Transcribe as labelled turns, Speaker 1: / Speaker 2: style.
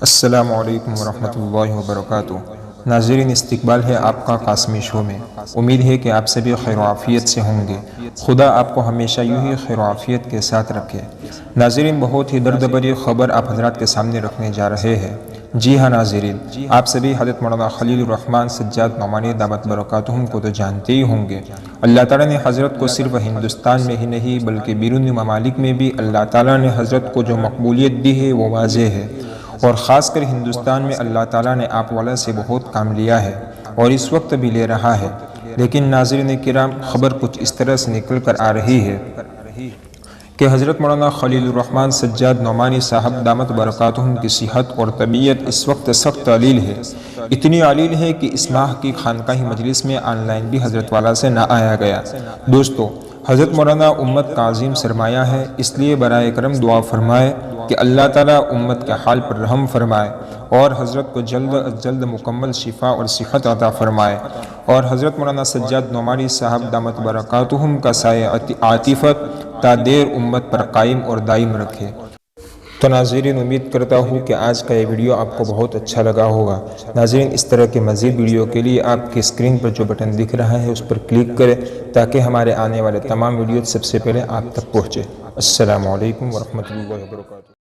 Speaker 1: السلام علیکم ورحمۃ اللہ وبرکاتہ۔ ناظرین، استقبال ہے آپ کا قاسمی شو میں۔ امید ہے کہ آپ سبھی خیر و عافیت سے ہوں گے۔ خدا آپ کو ہمیشہ یوں ہی خیر و عافیت کے ساتھ رکھے۔ ناظرین، بہت ہی درد بھری خبر آپ حضرات کے سامنے رکھنے جا رہے ہیں۔ جی ہاں ناظرین، آپ سبھی حضرت مولانا خلیل الرحمن سجاد نعمانی دامت برکاتہم کو تو جانتے ہی ہوں گے۔ اللہ تعالیٰ نے حضرت کو صرف ہندوستان میں ہی نہیں بلکہ بیرونی ممالک میں بھی اللہ تعالیٰ نے حضرت کو جو مقبولیت دی ہے وہ واضح ہے، اور خاص کر ہندوستان میں اللہ تعالیٰ نے آپ والا سے بہت کام لیا ہے اور اس وقت بھی لے رہا ہے۔ لیکن ناظرین کرام، خبر کچھ اس طرح سے نکل کر آ رہی ہے کہ حضرت مولانا خلیل الرحمن سجاد نعمانی صاحب دامت برکاتہم کی صحت اور طبیعت اس وقت سخت علیل ہے۔ اتنی علیل ہے کہ اس ماہ کی خانقاہی مجلس میں آن لائن بھی حضرت والا سے نہ آیا گیا۔ دوستو، حضرت مولانا امت کا عظیم سرمایہ ہے، اس لیے برائے کرم دعا فرمائے کہ اللہ تعالیٰ امت کے حال پر رحم فرمائے اور حضرت کو جلد از جلد مکمل شفا اور صحت عطا فرمائے، اور حضرت مولانا سجاد نعمانی صاحب دامت برکاتہم کا سایہ عاطفت تا دیر امت پر قائم اور دائم رکھے۔ تو ناظرین، امید کرتا ہوں کہ آج کا یہ ویڈیو آپ کو بہت اچھا لگا ہوگا۔ ناظرین، اس طرح کے مزید ویڈیو کے لیے آپ کی اسکرین پر جو بٹن دکھ رہا ہے اس پر کلک کریں تاکہ ہمارے آنے والے تمام ویڈیو سب سے پہلے آپ تک پہنچے۔ السلام علیکم ورحمۃ اللہ وبرکاتہ۔